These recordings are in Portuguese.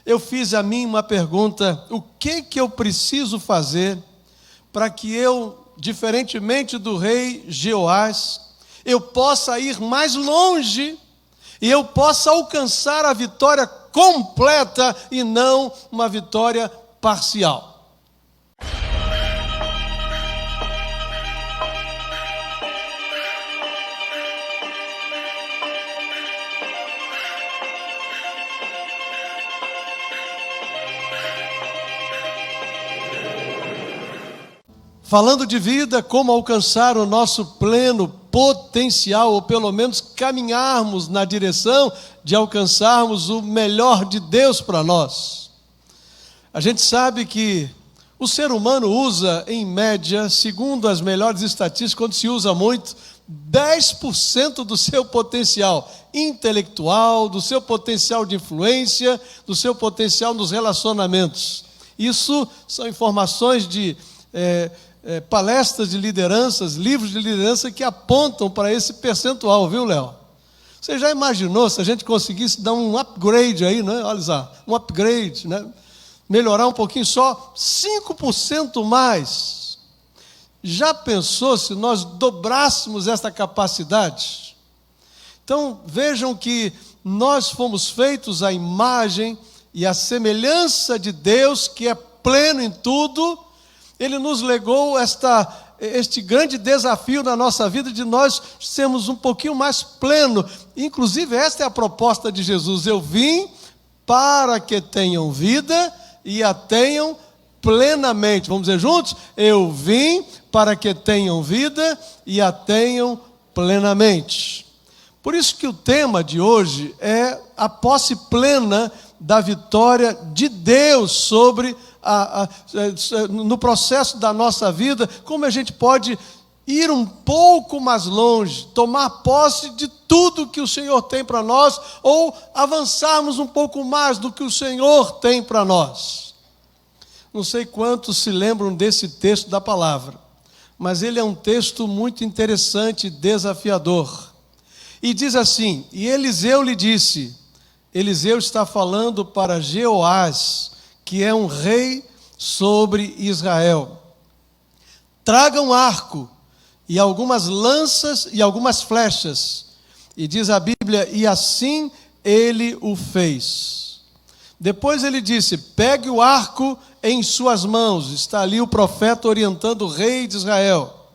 eu fiz a mim uma pergunta: o que eu preciso fazer para que eu, diferentemente do rei Jeoás, eu possa ir mais longe e eu possa alcançar a vitória completa e não uma vitória parcial? Falando de vida, como alcançar o nosso pleno potencial, ou pelo menos caminharmos na direção de alcançarmos o melhor de Deus para nós. A gente sabe que o ser humano usa, em média, segundo as melhores estatísticas, quando se usa muito, 10% do seu potencial intelectual, do seu potencial de influência, do seu potencial nos relacionamentos. Isso são informações de palestras de lideranças, livros de liderança que apontam para esse percentual, viu, Léo? Você já imaginou se a gente conseguisse dar um upgrade aí, né? Olha só, um upgrade, né? Melhorar um pouquinho, só 5% mais. Já pensou se nós dobrássemos esta capacidade? Então, vejam que nós fomos feitos à imagem e à semelhança de Deus, que é pleno em tudo. Ele nos legou este grande desafio na nossa vida de nós sermos um pouquinho mais pleno. Inclusive, esta é a proposta de Jesus: eu vim para que tenham vida e a tenham plenamente. Vamos dizer juntos? Eu vim para que tenham vida e a tenham plenamente. Por isso que o tema de hoje é a posse plena da vitória de Deus sobre no processo da nossa vida, como a gente pode ir um pouco mais longe, tomar posse de tudo que o Senhor tem para nós, ou avançarmos um pouco mais do que o Senhor tem para nós. Não sei quantos se lembram desse texto da palavra, mas ele é um texto muito interessante e desafiador. E diz assim: e Eliseu lhe disse, Eliseu está falando para Jeoás, que é um rei sobre Israel: traga um arco e algumas lanças e algumas flechas. E diz a Bíblia, e assim ele o fez. Depois ele disse: pegue o arco em suas mãos. Está ali o profeta orientando o rei de Israel.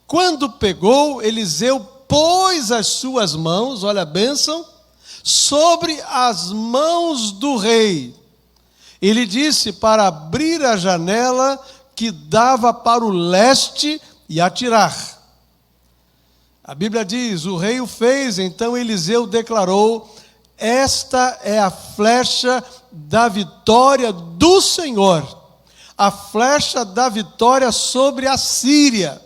Quando pegou, Eliseu pôs as suas mãos, olha a bênção, sobre as mãos do rei. Ele disse para abrir a janela que dava para o leste e atirar. A Bíblia diz: o rei o fez. Então Eliseu declarou: esta é a flecha da vitória do Senhor, a flecha da vitória sobre a Síria.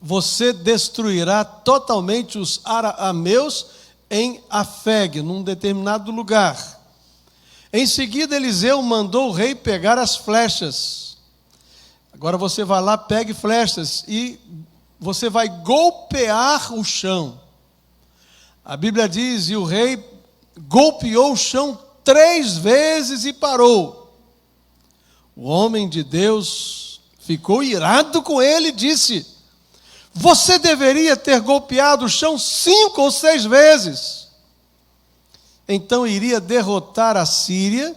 Você destruirá totalmente os arameus em Afeg, num determinado lugar. Em seguida, Eliseu mandou o rei pegar as flechas. Agora você vai lá, pegue flechas e você vai golpear o chão. A Bíblia diz: e o rei golpeou o chão 3 vezes e parou. O homem de Deus ficou irado com ele e disse: você deveria ter golpeado o chão 5 ou 6 vezes. Então iria derrotar a Síria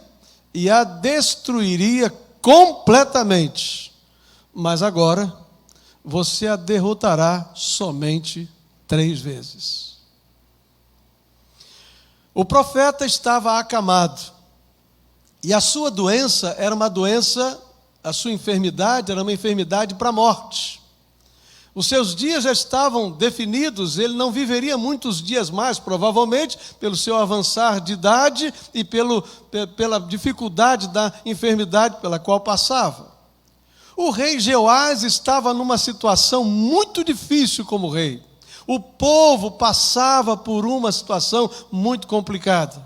e a destruiria completamente. Mas agora você a derrotará somente 3 vezes. O profeta estava acamado. E a sua doença era uma doença, a sua enfermidade era uma enfermidade para a morte. Os seus dias já estavam definidos, ele não viveria muitos dias mais, provavelmente, pelo seu avançar de idade e pela dificuldade da enfermidade pela qual passava. O rei Jeoás estava numa situação muito difícil como rei. O povo passava por uma situação muito complicada.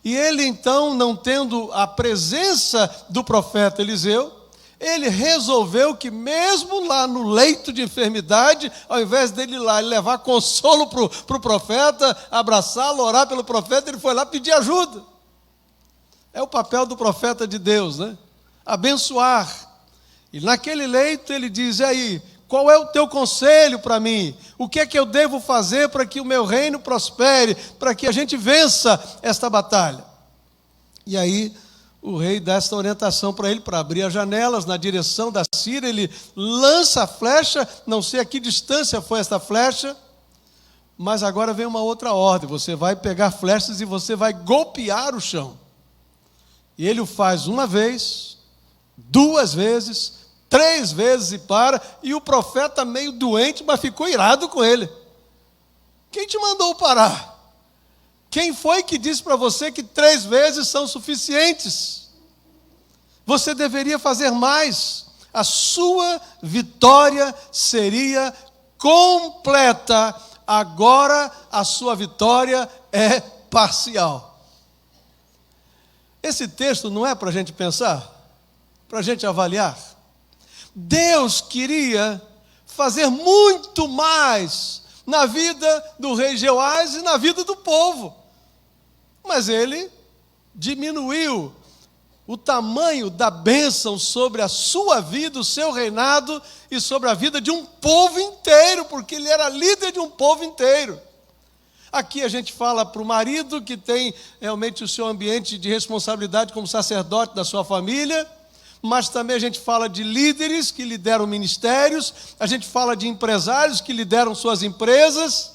E ele, então, não tendo a presença do profeta Eliseu, ele resolveu que mesmo lá no leito de enfermidade, ao invés dele ir lá e levar consolo para o profeta, abraçá-lo, orar pelo profeta, ele foi lá pedir ajuda. É o papel do profeta de Deus, né? Abençoar. E naquele leito ele diz: e aí, qual é o teu conselho para mim? O que é que eu devo fazer para que o meu reino prospere, para que a gente vença esta batalha? E aí o rei dá esta orientação para ele, para abrir as janelas na direção da Síria. Ele lança a flecha, não sei a que distância foi esta flecha, mas agora vem uma outra ordem: você vai pegar flechas e você vai golpear o chão. E ele o faz uma vez, 2 vezes, 3 vezes e para, e o profeta meio doente, mas ficou irado com ele. Quem te mandou parar? Quem foi que disse para você que 3 vezes são suficientes? Você deveria fazer mais. A sua vitória seria completa. Agora a sua vitória é parcial. Esse texto não é para a gente pensar, para a gente avaliar. Deus queria fazer muito mais na vida do rei Jeoás e na vida do povo. Mas ele diminuiu o tamanho da bênção sobre a sua vida, o seu reinado e sobre a vida de um povo inteiro, porque ele era líder de um povo inteiro. Aqui a gente fala para o marido que tem realmente o seu ambiente de responsabilidade como sacerdote da sua família, mas também a gente fala de líderes que lideram ministérios, a gente fala de empresários que lideram suas empresas.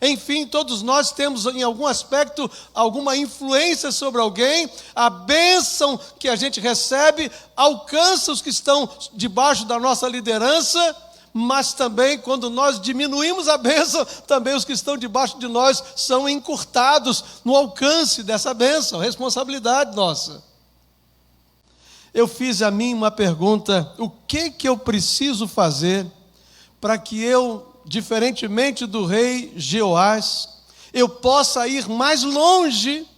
Enfim, todos nós temos em algum aspecto alguma influência sobre alguém. A bênção que a gente recebe alcança os que estão debaixo da nossa liderança, mas também quando nós diminuímos a bênção, também os que estão debaixo de nós são encurtados no alcance dessa bênção, responsabilidade nossa. Eu fiz a mim uma pergunta: o que eu preciso fazer para que eu, diferentemente do rei Jeoás, eu possa ir mais longe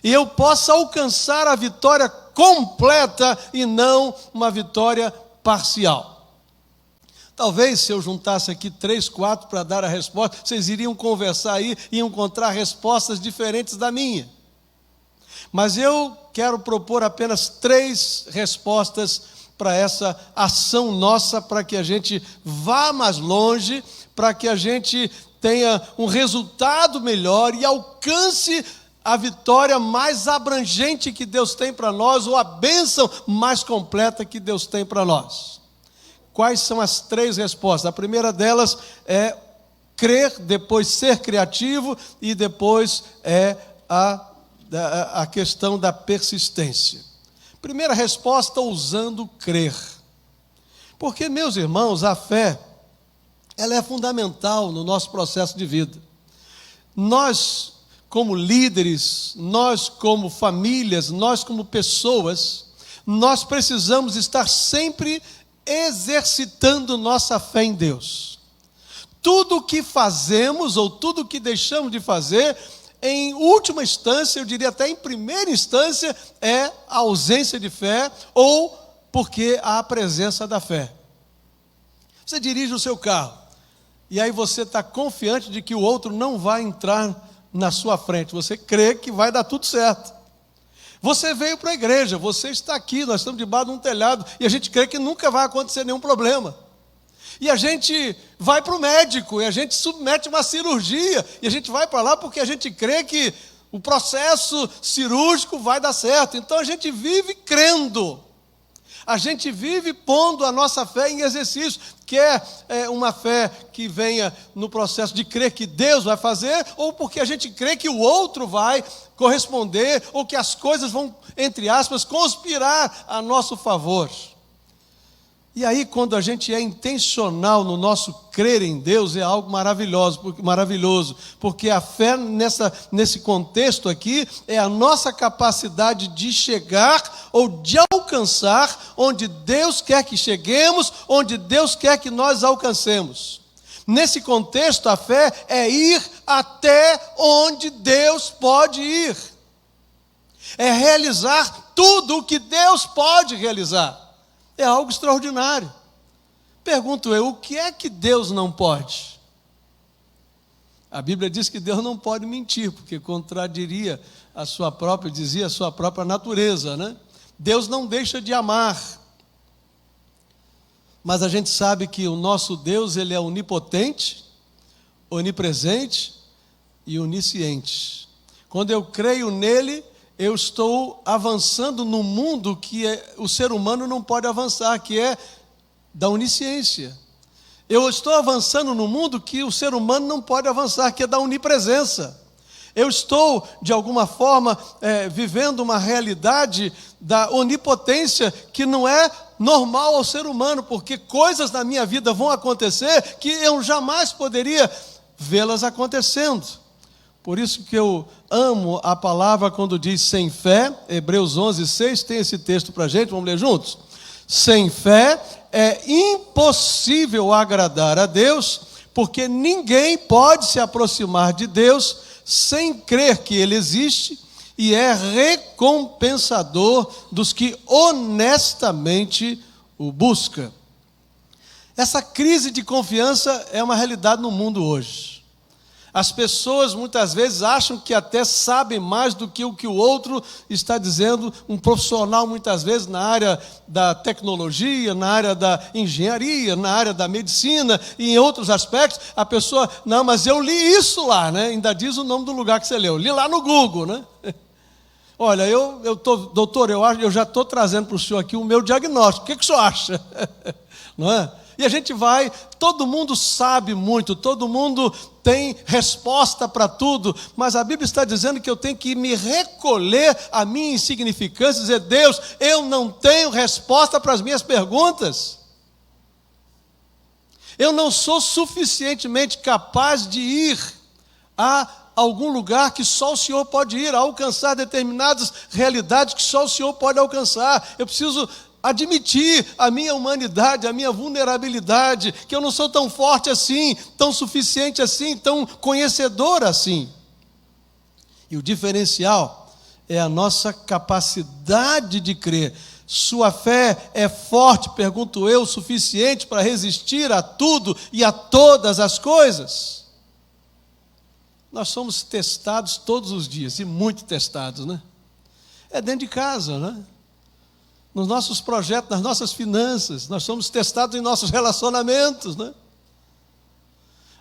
e eu possa alcançar a vitória completa e não uma vitória parcial? Talvez se eu juntasse aqui 3, 4 para dar a resposta, vocês iriam conversar aí e encontrar respostas diferentes da minha. Mas eu quero propor apenas 3 respostas para essa ação nossa, para que a gente vá mais longe, para que a gente tenha um resultado melhor e alcance a vitória mais abrangente que Deus tem para nós, ou a bênção mais completa que Deus tem para nós. Quais são as 3 respostas? A primeira delas é crer, depois ser criativo e depois é a questão da persistência. Primeira resposta, ousando crer. Porque, meus irmãos, a fé, ela é fundamental no nosso processo de vida. Nós, como líderes, nós como famílias, nós como pessoas, nós precisamos estar sempre exercitando nossa fé em Deus. Tudo o que fazemos ou tudo o que deixamos de fazer, em última instância, eu diria até em primeira instância, é a ausência de fé ou porque há a presença da fé. Você dirige o seu carro e aí você está confiante de que o outro não vai entrar na sua frente. Você crê que vai dar tudo certo. Você veio para a igreja, você está aqui, nós estamos debaixo de um telhado e a gente crê que nunca vai acontecer nenhum problema. E a gente vai para o médico, e a gente submete uma cirurgia, e a gente vai para lá porque a gente crê que o processo cirúrgico vai dar certo. Então a gente vive crendo, a gente vive pondo a nossa fé em exercício, quer uma fé que venha no processo de crer que Deus vai fazer, ou porque a gente crê que o outro vai corresponder, ou que as coisas vão, entre aspas, conspirar a nosso favor. E aí, quando a gente é intencional no nosso crer em Deus, é algo maravilhoso, porque a fé nesse contexto aqui é a nossa capacidade de chegar ou de alcançar onde Deus quer que cheguemos, onde Deus quer que nós alcancemos. Nesse contexto, a fé é ir até onde Deus pode ir, é realizar tudo o que Deus pode realizar. É algo extraordinário. Pergunto eu, o que é que Deus não pode? A Bíblia diz que Deus não pode mentir, porque contradiria dizia a sua própria natureza, né? Deus não deixa de amar. Mas a gente sabe que o nosso Deus, ele é onipotente, onipresente e onisciente. Quando eu creio nele, eu estou avançando no mundo que o ser humano não pode avançar, que é da onisciência. Eu estou avançando no mundo que o ser humano não pode avançar, que é da onipresença. Eu estou, de alguma forma, vivendo uma realidade da onipotência que não é normal ao ser humano, porque coisas na minha vida vão acontecer que eu jamais poderia vê-las acontecendo. Por isso que eu amo a palavra quando diz sem fé. Hebreus 11:6 tem esse texto para a gente, vamos ler juntos? Sem fé é impossível agradar a Deus, porque ninguém pode se aproximar de Deus sem crer que Ele existe e é recompensador dos que honestamente o buscam. Essa crise de confiança é uma realidade no mundo hoje. As pessoas muitas vezes acham que até sabem mais do que o outro está dizendo. Um profissional muitas vezes na área da tecnologia, na área da engenharia, na área da medicina e em outros aspectos, a pessoa, não, mas eu li isso lá, né? Ainda diz o nome do lugar que você leu, li lá no Google, né? Olha, doutor, eu já estou trazendo para o senhor aqui o meu diagnóstico, o que o senhor acha? Não é? E a gente vai, todo mundo sabe muito, todo mundo tem resposta para tudo, mas a Bíblia está dizendo que eu tenho que me recolher à minha insignificância e dizer, Deus, eu não tenho resposta para as minhas perguntas. Eu não sou suficientemente capaz de ir a algum lugar que só o Senhor pode ir, a alcançar determinadas realidades que só o Senhor pode alcançar. Eu preciso admitir a minha humanidade, a minha vulnerabilidade, que eu não sou tão forte assim, tão suficiente assim, tão conhecedor assim. E o diferencial é a nossa capacidade de crer. Sua fé é forte, pergunto eu, o suficiente para resistir a tudo e a todas as coisas? Nós somos testados todos os dias, e muito testados, né? É dentro de casa, né? Nos nossos projetos, nas nossas finanças, nós somos testados em nossos relacionamentos, né?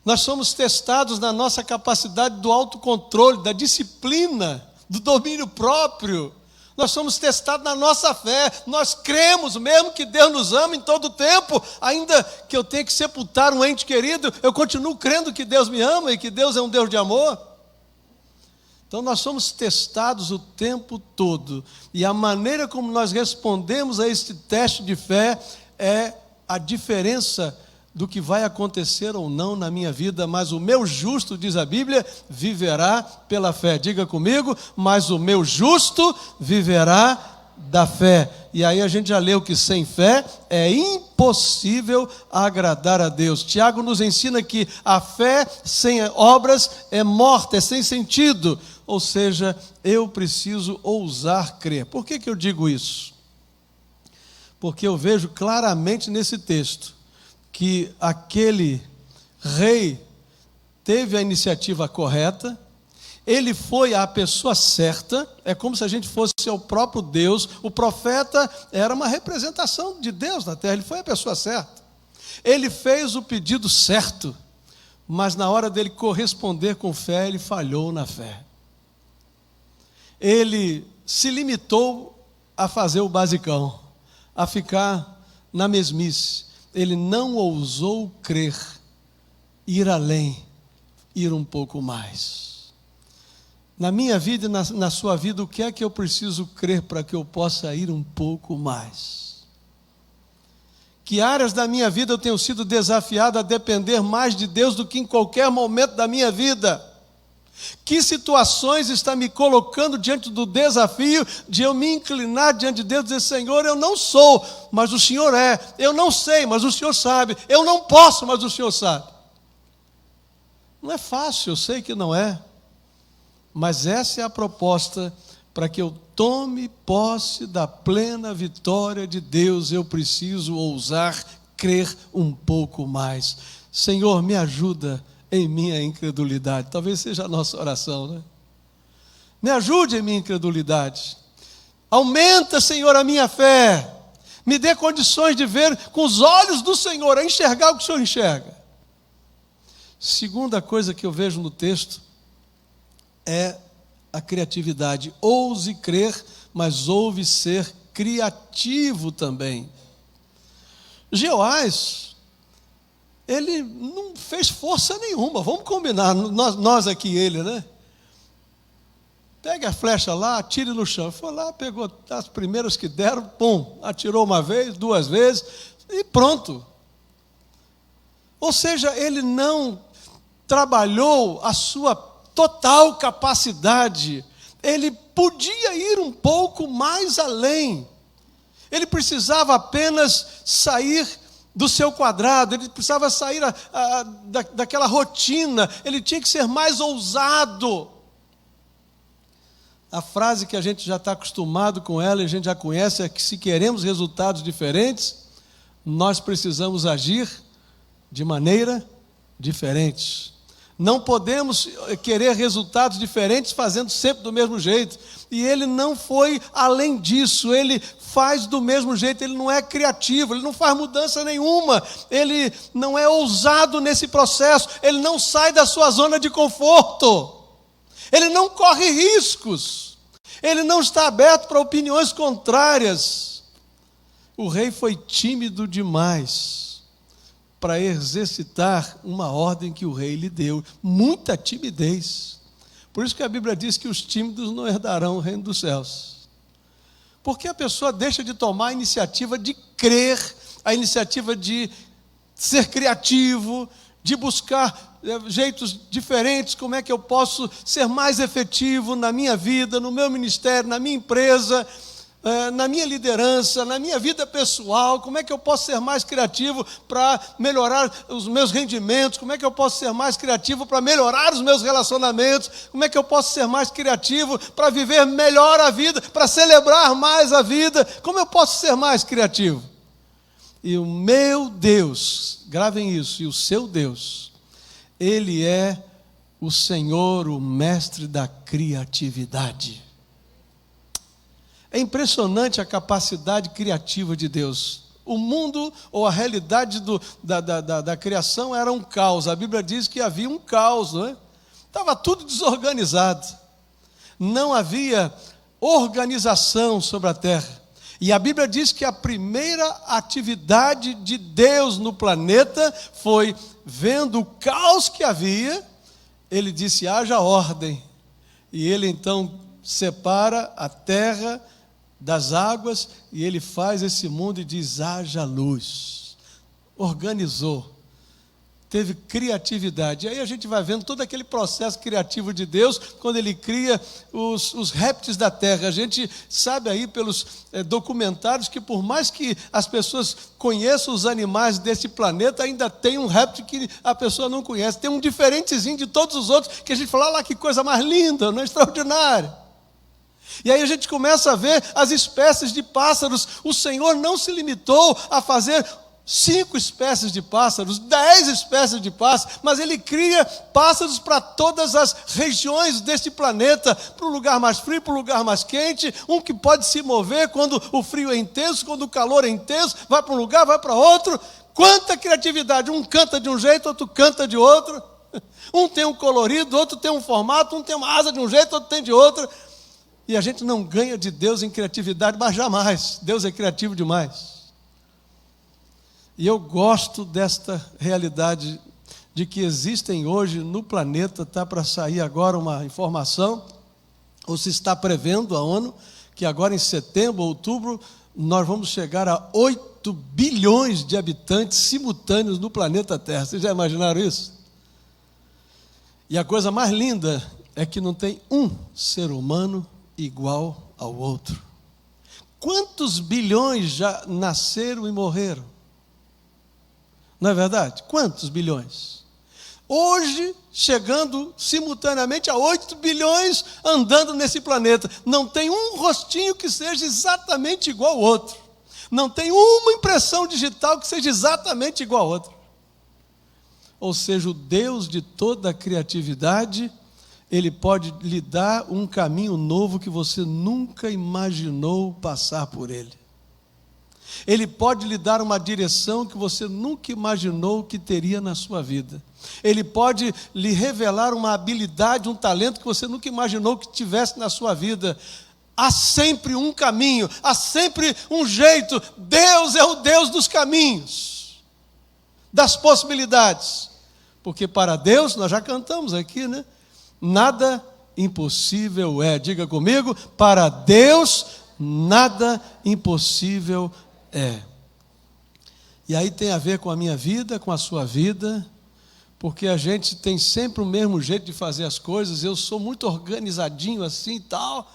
Nós somos testados na nossa capacidade do autocontrole, da disciplina, do domínio próprio. Nós somos testados na nossa fé. Nós cremos mesmo que Deus nos ama em todo o tempo, ainda que eu tenha que sepultar um ente querido, eu continuo crendo que Deus me ama e que Deus é um Deus de amor. Então nós somos testados o tempo todo, e a maneira como nós respondemos a este teste de fé é a diferença do que vai acontecer ou não na minha vida. Mas o meu justo, diz a Bíblia, viverá pela fé. Diga comigo, mas o meu justo viverá da fé. E aí a gente já leu que sem fé é impossível agradar a Deus. Tiago nos ensina que a fé sem obras é morta, é sem sentido. Ou seja, eu preciso ousar crer. Por que eu digo isso? Porque eu vejo claramente nesse texto que aquele rei teve a iniciativa correta, ele foi a pessoa certa, é como se a gente fosse o próprio Deus. O profeta era uma representação de Deus na terra, ele foi a pessoa certa. Ele fez o pedido certo, mas na hora dele corresponder com fé, ele falhou na fé. Ele se limitou a fazer o basicão, a ficar na mesmice. Ele não ousou crer, ir além, ir um pouco mais. Na minha vida e na sua vida, o que é que eu preciso crer para que eu possa ir um pouco mais? Que áreas da minha vida eu tenho sido desafiado a depender mais de Deus do que em qualquer momento da minha vida? Que situações está me colocando diante do desafio de eu me inclinar diante de Deus e dizer, Senhor, eu não sou, mas o Senhor é. Eu não sei, mas o Senhor sabe. Eu não posso, mas o Senhor sabe. Não é fácil, eu sei que não é. Mas essa é a proposta para que eu tome posse da plena vitória de Deus. Eu preciso ousar crer um pouco mais. Senhor, me ajuda em minha incredulidade. Talvez seja a nossa oração, né? Me ajude em minha incredulidade. Aumenta, Senhor, a minha fé. Me dê condições de ver com os olhos do Senhor, a enxergar o que o Senhor enxerga. Segunda coisa que eu vejo no texto é a criatividade. Ouse crer, mas ouve ser criativo também. Jeoás, ele não fez força nenhuma, vamos combinar, nós aqui, ele, né? Pega a flecha lá, atire no chão. Foi lá, pegou as primeiras que deram, pum, atirou uma vez, duas vezes, e pronto. Ou seja, ele não trabalhou a sua total capacidade. Ele podia ir um pouco mais além. Ele precisava apenas sair do seu quadrado, ele precisava sair daquela rotina, ele tinha que ser mais ousado. A frase que a gente já está acostumado com ela e a gente já conhece é que se queremos resultados diferentes, nós precisamos agir de maneira diferente. Não podemos querer resultados diferentes fazendo sempre do mesmo jeito. E ele não foi além disso, ele faz do mesmo jeito, ele não é criativo, ele não faz mudança nenhuma, ele não é ousado nesse processo, ele não sai da sua zona de conforto, ele não corre riscos, ele não está aberto para opiniões contrárias. O rei foi tímido demais para exercitar uma ordem que o rei lhe deu, muita timidez. Por isso que a Bíblia diz que os tímidos não herdarão o reino dos céus. Porque a pessoa deixa de tomar a iniciativa de crer, a iniciativa de ser criativo, de buscar jeitos diferentes, como é que eu posso ser mais efetivo na minha vida, no meu ministério, na minha empresa, na minha liderança, na minha vida pessoal, como é que eu posso ser mais criativo para melhorar os meus rendimentos, como é que eu posso ser mais criativo para melhorar os meus relacionamentos, como é que eu posso ser mais criativo para viver melhor a vida, para celebrar mais a vida, como eu posso ser mais criativo? E o meu Deus, gravem isso, e o seu Deus, Ele é o Senhor, o mestre da criatividade. É impressionante a capacidade criativa de Deus. O mundo, ou a realidade da criação era um caos. A Bíblia diz que havia um caos, não é? Estava tudo desorganizado. Não havia organização sobre a terra. E a Bíblia diz que a primeira atividade de Deus no planeta foi, vendo o caos que havia, Ele disse, haja ordem. E Ele então separa a terra das águas, e Ele faz esse mundo e diz, haja luz. Organizou, teve criatividade. E aí a gente vai vendo todo aquele processo criativo de Deus, quando Ele cria os répteis da terra. A gente sabe aí pelos documentários que por mais que as pessoas conheçam os animais desse planeta, ainda tem um réptil que a pessoa não conhece, tem um diferentezinho de todos os outros, que a gente fala, olha lá que coisa mais linda, não é extraordinária. E aí a gente começa a ver as espécies de pássaros. O Senhor não se limitou a fazer 5 espécies de pássaros, 10 espécies de pássaros, mas Ele cria pássaros para todas as regiões deste planeta, para o lugar mais frio, para o lugar mais quente, um que pode se mover quando o frio é intenso, quando o calor é intenso, vai para um lugar, vai para outro. Quanta criatividade, um canta de um jeito, outro canta de outro, um tem um colorido, outro tem um formato, um tem uma asa de um jeito, outro tem de outro. E a gente não ganha de Deus em criatividade, mas jamais. Deus é criativo demais. E eu gosto desta realidade de que existem hoje no planeta, está para sair agora uma informação, ou se está prevendo a ONU, que agora em setembro, outubro, nós vamos chegar a 8 bilhões de habitantes simultâneos no planeta Terra. Vocês já imaginaram isso? E a coisa mais linda é que não tem um ser humano igual ao outro. Quantos bilhões já nasceram e morreram? Não é verdade? Quantos bilhões? Hoje, chegando simultaneamente a 8 bilhões andando nesse planeta. Não tem um rostinho que seja exatamente igual ao outro. Não tem uma impressão digital que seja exatamente igual ao outro. ou seja, o Deus de toda a criatividade, Ele pode lhe dar um caminho novo que você nunca imaginou passar por ele. Ele pode lhe dar uma direção que você nunca imaginou que teria na sua vida. Ele pode lhe revelar uma habilidade, um talento que você nunca imaginou que tivesse na sua vida. Há sempre um caminho, há sempre um jeito. Deus é o Deus dos caminhos, das possibilidades. Porque para Deus, nós já cantamos aqui, né? Nada impossível é. Diga comigo, para Deus, nada impossível é. E aí tem a ver com a minha vida, com a sua vida, porque a gente tem sempre o mesmo jeito de fazer as coisas. Eu sou muito organizadinho assim e tal,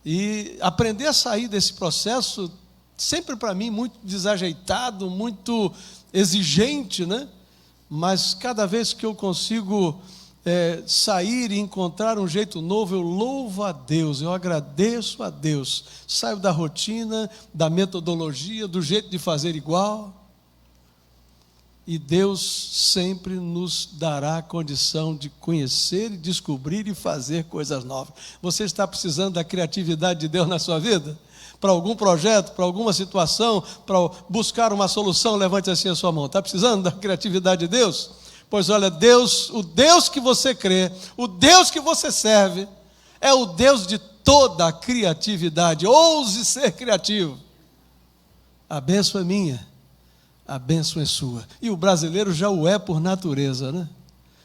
e aprender a sair desse processo, sempre para mim muito desajeitado, muito exigente, né? Mas cada vez que eu consigo sair e encontrar um jeito novo, eu louvo a Deus, eu agradeço a Deus, saio da rotina, da metodologia, do jeito de fazer igual, e Deus sempre nos dará a condição de conhecer, descobrir e fazer coisas novas. Você está precisando da criatividade de Deus na sua vida? Para algum projeto, para alguma situação, para buscar uma solução? Levante assim a sua mão. Está precisando da criatividade de Deus? Pois olha, Deus, o Deus que você crê, o Deus que você serve, é o Deus de toda a criatividade. Ouse ser criativo. A bênção é minha, a bênção é sua. E o brasileiro já o é por natureza, né?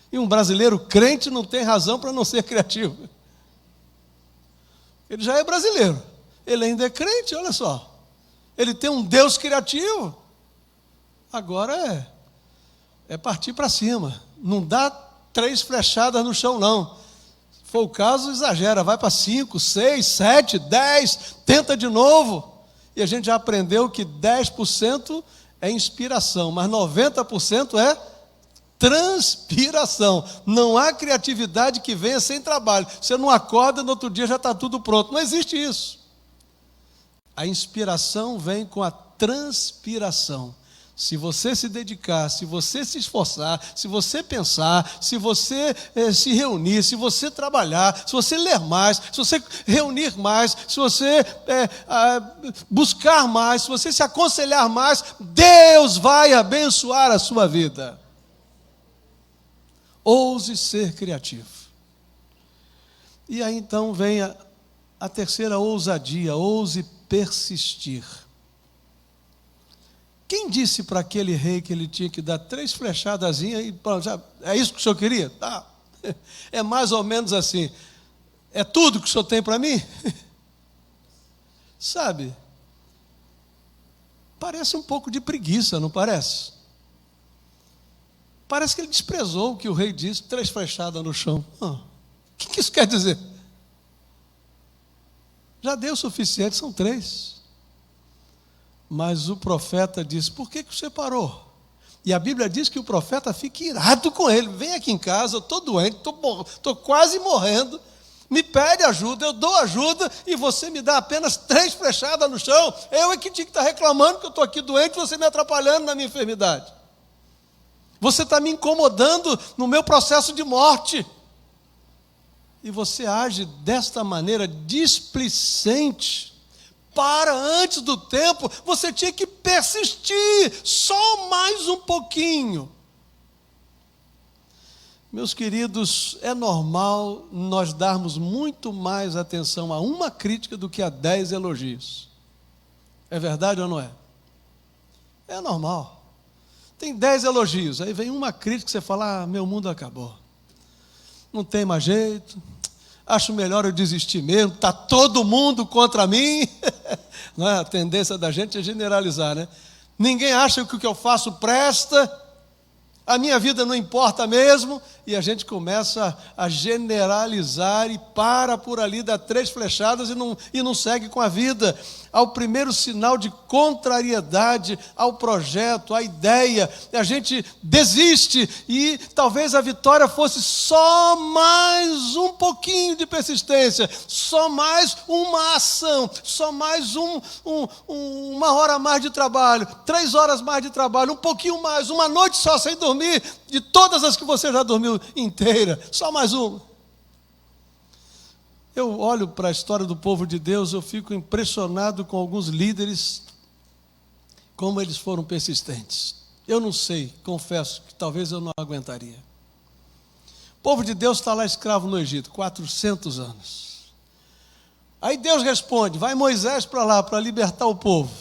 E um brasileiro crente não tem razão para não ser criativo. Ele já é brasileiro, ele ainda é crente, olha só. Ele tem um Deus criativo. Agora é partir para cima. Não dá 3 flechadas no chão, não. Se for o caso, exagera, vai para 5, 6, 7, 10, tenta de novo. E a gente já aprendeu que 10% é inspiração, mas 90% é transpiração. Não há criatividade que venha sem trabalho. Você não acorda, no outro dia já está tudo pronto. Não existe isso. A inspiração vem com a transpiração. Se você se dedicar, se você se esforçar, se você pensar, se você se reunir, se você trabalhar, se você ler mais, se você reunir mais, se você buscar mais, se você se aconselhar mais, Deus vai abençoar a sua vida. Ouse ser criativo. E aí então vem a terceira ousadia, ouse persistir. Quem disse para aquele rei que ele tinha que dar 3 flechadazinhas e pronto, é isso que o senhor queria? Tá. É mais ou menos assim. É tudo que o senhor tem para mim? Sabe? Parece um pouco de preguiça, não parece? Parece que ele desprezou o que o rei disse, 3 flechadas no chão. O que isso quer dizer? Já deu o suficiente, são 3. Mas o profeta disse, por que você parou? E a Bíblia diz que o profeta fica irado com ele. Vem aqui em casa, eu estou doente, estou quase morrendo. Me pede ajuda, eu dou ajuda e você me dá apenas 3 flechadas no chão. Eu é que tinha que estar reclamando que eu estou aqui doente e você me atrapalhando na minha enfermidade. Você está me incomodando no meu processo de morte. E você age desta maneira displicente. Para antes do tempo, você tinha que persistir, só mais um pouquinho. Meus queridos, é normal nós darmos muito mais atenção a uma crítica do que a 10 elogios. É verdade ou não é? É normal. Tem 10 elogios, aí vem uma crítica que você fala, meu mundo acabou. Não tem mais jeito. Acho melhor eu desistir mesmo, está todo mundo contra mim. Não é? A tendência da gente é generalizar, né? Ninguém acha que o que eu faço presta, a minha vida não importa mesmo, e a gente começa a generalizar e para por ali, dá 3 flechadas e não segue com a vida. Ao primeiro sinal de contrariedade ao projeto, à ideia, a gente desiste e talvez a vitória fosse só mais um pouquinho de persistência, só mais uma ação, só mais uma hora a mais de trabalho, 3 horas mais de trabalho, um pouquinho mais, uma noite só sem dormir, de todas as que você já dormiu inteira, só mais uma. Eu olho para a história do povo de Deus, eu fico impressionado com alguns líderes, como eles foram persistentes. Eu não sei, confesso que talvez eu não aguentaria. O povo de Deus está lá escravo no Egito, 400 anos. Aí Deus responde, vai Moisés para lá, para libertar o povo.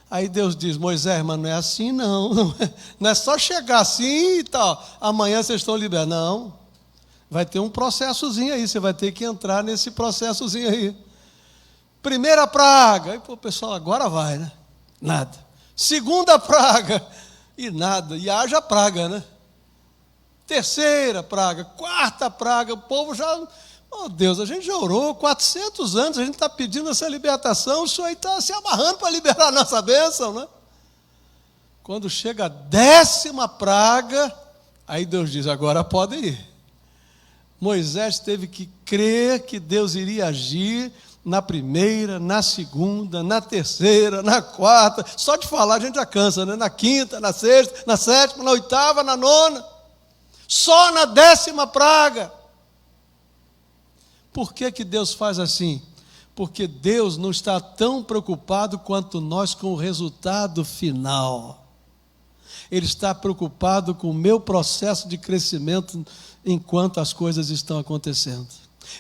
Aí Deus diz, Moisés, mas não é assim não, não é só chegar assim e tal, amanhã vocês estão libertos. Não, vai ter um processozinho aí, você vai ter que entrar nesse processozinho aí. Primeira praga, aí o pessoal, agora vai, né? Nada. Segunda praga, e nada, e haja praga, né? Terceira praga, quarta praga, o povo já... Oh Deus, a gente já orou 400 anos, a gente está pedindo essa libertação, o Senhor está se amarrando para liberar a nossa bênção, né? Quando chega a 10ª praga, aí Deus diz, agora pode ir. Moisés teve que crer que Deus iria agir na primeira, na segunda, na terceira, na quarta, só de falar a gente já cansa, né? Na quinta, na sexta, na sétima, na oitava, na nona, só na 10ª praga. Por que que Deus faz assim? Porque Deus não está tão preocupado quanto nós com o resultado final. Ele está preocupado com o meu processo de crescimento enquanto as coisas estão acontecendo.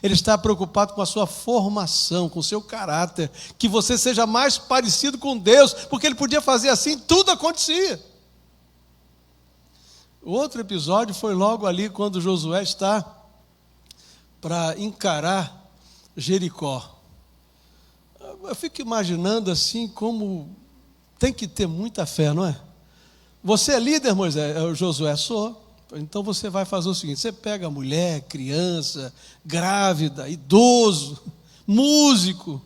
Ele está preocupado com a sua formação, com o seu caráter, que você seja mais parecido com Deus, porque Ele podia fazer assim, tudo acontecia. O outro episódio foi logo ali quando Josué está para encarar Jericó. Eu fico imaginando assim como tem que ter muita fé, não é? Você é líder, Moisés? Josué, sou. Então você vai fazer o seguinte, você pega mulher, criança, grávida, idoso, músico,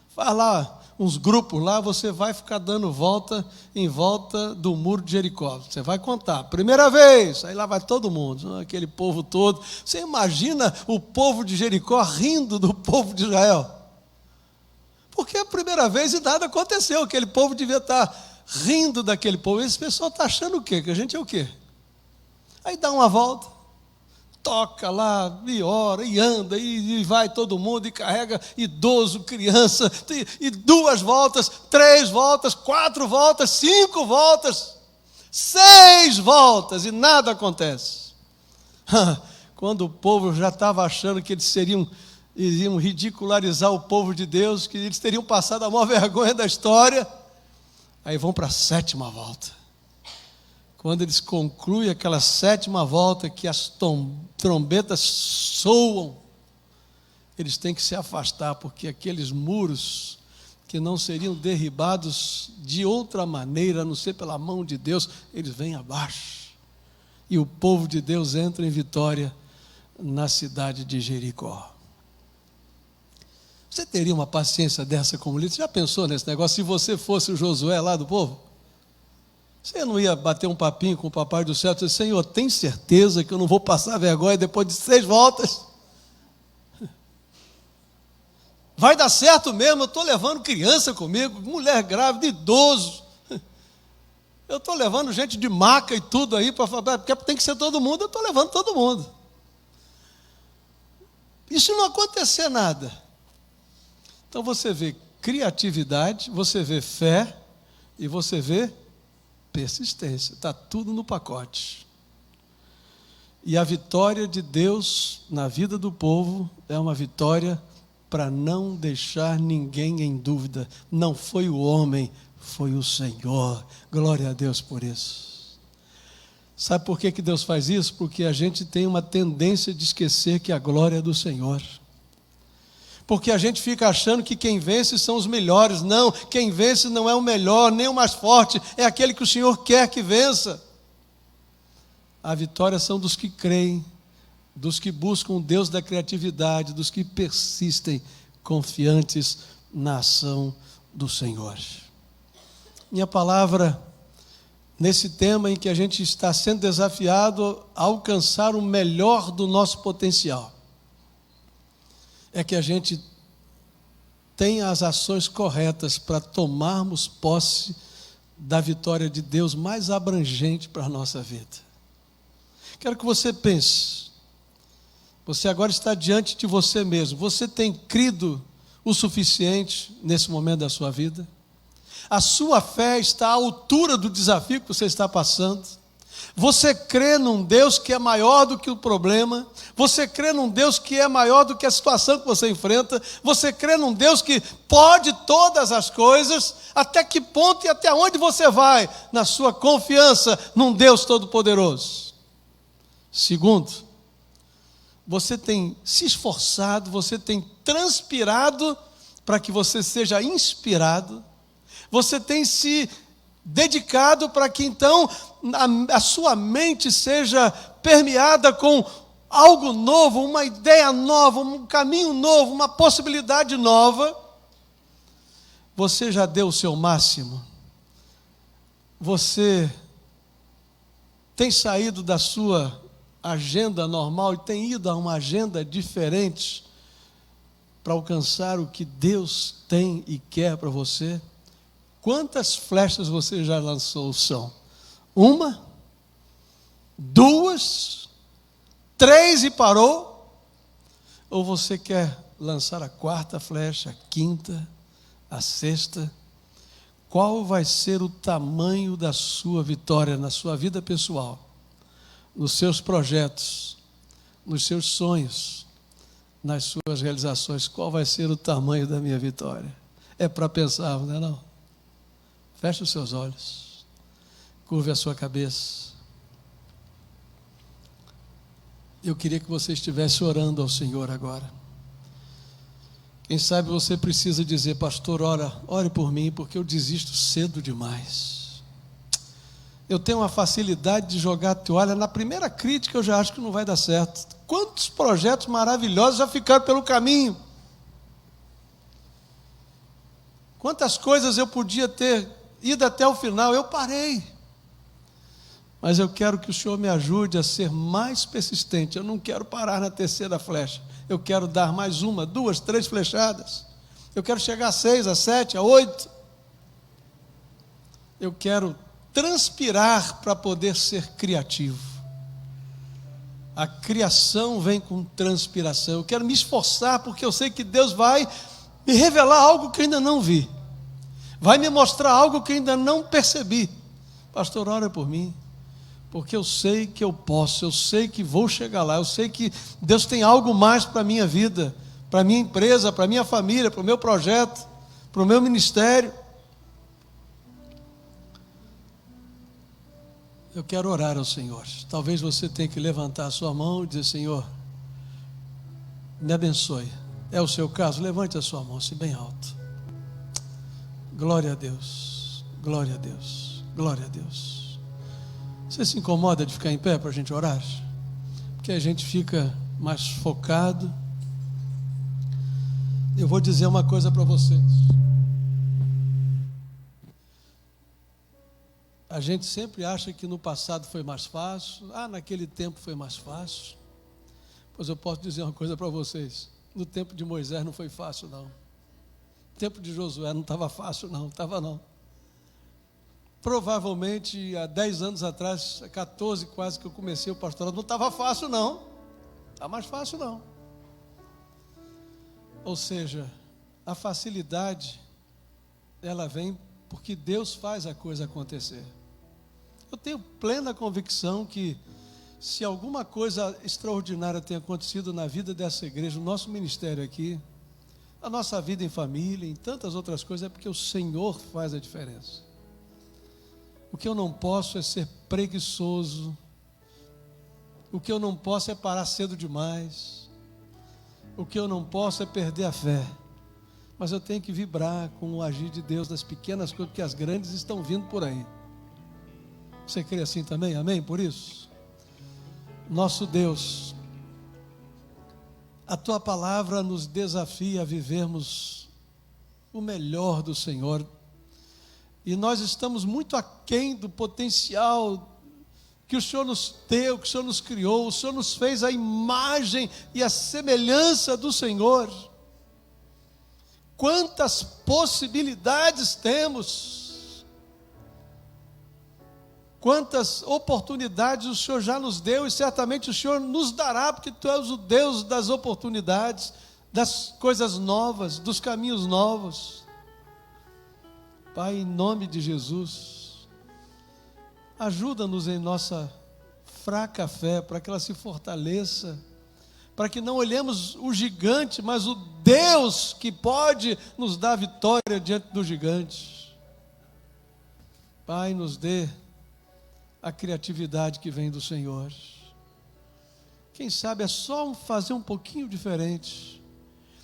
faz lá uns grupos lá, você vai ficar dando volta em volta do muro de Jericó. Você vai contar, primeira vez, aí lá vai todo mundo, aquele povo todo. Você imagina o povo de Jericó rindo do povo de Israel? Porque é a primeira vez e nada aconteceu, aquele povo devia estar rindo daquele povo. Esse pessoal está achando o quê? Que a gente é o quê? Aí dá uma volta, toca lá, e ora, e anda, e vai todo mundo, e carrega idoso, criança, e 2 voltas, 3 voltas, 4 voltas, 5 voltas, 6 voltas, e nada acontece. Quando o povo já estava achando que eles iriam ridicularizar o povo de Deus, que eles teriam passado a maior vergonha da história, aí vão para a 7ª volta. Quando eles concluem aquela 7ª volta, que as trombetas soam, eles têm que se afastar, porque aqueles muros que não seriam derribados de outra maneira, a não ser pela mão de Deus, eles vêm abaixo. E o povo de Deus entra em vitória na cidade de Jericó. Você teria uma paciência dessa como líder? Você já pensou nesse negócio? Se você fosse o Josué lá do povo? Você não ia bater um papinho com o papai do céu e dizer, Senhor, tem certeza que eu não vou passar vergonha depois de 6 voltas? Vai dar certo mesmo, eu estou levando criança comigo, mulher grávida, idoso. Eu estou levando gente de maca e tudo aí, para falar, porque tem que ser todo mundo, eu estou levando todo mundo. E se não acontecer nada? Então você vê criatividade, você vê fé e você vê persistência, está tudo no pacote. E a vitória de Deus na vida do povo é uma vitória para não deixar ninguém em dúvida. Não foi o homem, foi o Senhor. Glória a Deus por isso. Sabe por que Deus faz isso? Porque a gente tem uma tendência de esquecer que a glória é do Senhor. Porque a gente fica achando que quem vence são os melhores. Não, quem vence não é o melhor, nem o mais forte, é aquele que o Senhor quer que vença. A vitória são dos que creem, dos que buscam o Deus da criatividade, dos que persistem confiantes na ação do Senhor. Minha palavra, nesse tema em que a gente está sendo desafiado a alcançar o melhor do nosso potencial, é que a gente tenha as ações corretas para tomarmos posse da vitória de Deus mais abrangente para a nossa vida. Quero que você pense. Você agora está diante de você mesmo. Você tem crido o suficiente nesse momento da sua vida? A sua fé está à altura do desafio que você está passando? Você crê num Deus que é maior do que o problema? Você crê num Deus que é maior do que a situação que você enfrenta? Você crê num Deus que pode todas as coisas? Até que ponto e até onde você vai na sua confiança num Deus todo-poderoso? Segundo, você tem se esforçado, você tem transpirado para que você seja inspirado? Você tem se dedicado para que então a sua mente seja permeada com algo novo, uma ideia nova, um caminho novo, uma possibilidade nova? Você já deu o seu máximo? Você tem saído da sua agenda normal e tem ido a uma agenda diferente para alcançar o que Deus tem e quer para você? Quantas flechas você já lançou? São 1, 2, 3 e parou? Ou você quer lançar a 4ª flecha, a 5ª, a 6ª? Qual vai ser o tamanho da sua vitória na sua vida pessoal, nos seus projetos, nos seus sonhos, nas suas realizações? Qual vai ser o tamanho da minha vitória? É para pensar, não é não? Feche os seus olhos, curve a sua cabeça. Eu queria que você estivesse orando ao Senhor agora. Quem sabe você precisa dizer: pastor, ore por mim, porque eu desisto cedo demais. Eu tenho uma facilidade de jogar a toalha. Na primeira crítica eu já acho que não vai dar certo. Quantos projetos maravilhosos já ficaram pelo caminho? Quantas coisas eu podia ter ido até o final, eu parei. Mas eu quero que o Senhor me ajude a ser mais persistente. Eu não quero parar na 3ª flecha. Eu quero dar mais 1, 2, 3 flechadas. Eu quero chegar a 6, a 7, a 8. Eu quero transpirar para poder ser criativo. A criação vem com transpiração. Eu quero me esforçar porque eu sei que Deus vai me revelar algo que eu ainda não vi. Vai me mostrar algo que ainda não percebi. Pastor, ora por mim, porque eu sei que eu posso, eu sei que vou chegar lá, eu sei que Deus tem algo mais para a minha vida, para a minha empresa, para a minha família, para o meu projeto, para o meu ministério. Eu quero orar ao Senhor. Talvez você tenha que levantar a sua mão e dizer: Senhor, me abençoe. É o seu caso? Levante a sua mão assim bem alto. Glória a Deus, glória a Deus, glória a Deus. Você se incomoda de ficar em pé para a gente orar? Porque a gente fica mais focado. Eu vou dizer uma coisa para vocês. A gente sempre acha que no passado foi mais fácil. Naquele tempo foi mais fácil. Pois eu posso dizer uma coisa para vocês. No tempo de Moisés não foi fácil, não. No tempo de Josué não estava fácil, não. Estava, não. Provavelmente, há 10 anos atrás, 14 quase, que eu comecei o pastorado, não estava fácil, não. Está mais fácil, não. Ou seja, a facilidade, ela vem porque Deus faz a coisa acontecer. Eu tenho plena convicção que, se alguma coisa extraordinária tem acontecido na vida dessa igreja, no nosso ministério aqui, na nossa vida em família, em tantas outras coisas, é porque o Senhor faz a diferença. O que eu não posso é ser preguiçoso. O que eu não posso é parar cedo demais. O que eu não posso é perder a fé. Mas eu tenho que vibrar com o agir de Deus nas pequenas coisas, porque as grandes estão vindo por aí. Você crê assim também? Amém? Por isso, nosso Deus, a Tua palavra nos desafia a vivermos o melhor do Senhor. E nós estamos muito aquém do potencial que o Senhor nos deu, que o Senhor nos criou. O Senhor nos fez a imagem e a semelhança do Senhor. Quantas possibilidades temos! Quantas oportunidades o Senhor já nos deu e certamente o Senhor nos dará, porque Tu és o Deus das oportunidades, das coisas novas, dos caminhos novos. Pai, em nome de Jesus, ajuda-nos em nossa fraca fé, para que ela se fortaleça, para que não olhemos o gigante, mas o Deus que pode nos dar vitória diante do gigante. Pai, nos dê a criatividade que vem do Senhor. Quem sabe é só fazer um pouquinho diferente.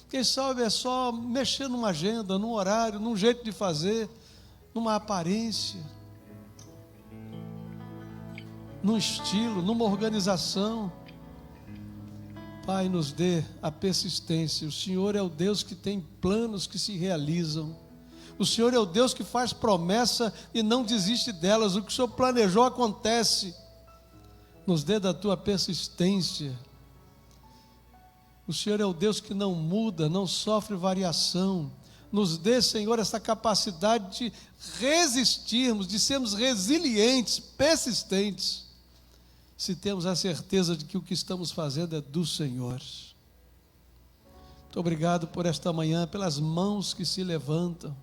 Quem sabe é só mexer numa agenda, num horário, num jeito de fazer, numa aparência, num estilo, numa organização. Pai, nos dê a persistência. O Senhor é o Deus que tem planos que se realizam. O Senhor é o Deus que faz promessa e não desiste delas. O que o Senhor planejou acontece. Nos dê da tua persistência. O Senhor é o Deus que não muda, não sofre variação. Nos dê, Senhor, essa capacidade de resistirmos, de sermos resilientes, persistentes, se temos a certeza de que o que estamos fazendo é do Senhor. Muito obrigado por esta manhã, pelas mãos que se levantam.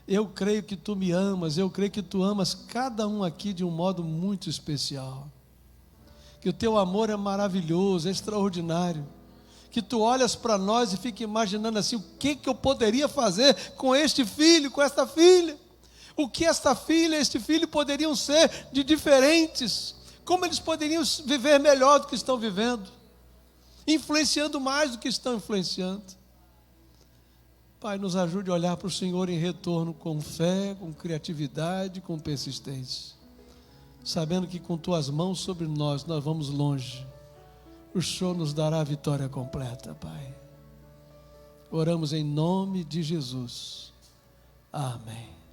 Eu creio que Tu me amas, eu creio que Tu amas cada um aqui de um modo muito especial. Que o Teu amor é maravilhoso, é extraordinário. Que Tu olhas para nós e fica imaginando assim, o que eu poderia fazer com este filho, com esta filha? O que esta filha, este filho poderiam ser de diferentes? Como eles poderiam viver melhor do que estão vivendo? Influenciando mais do que estão influenciando. Pai, nos ajude a olhar para o Senhor em retorno com fé, com criatividade, com persistência. Sabendo que com Tuas mãos sobre nós vamos longe. O Senhor nos dará a vitória completa, Pai. Oramos em nome de Jesus. Amém.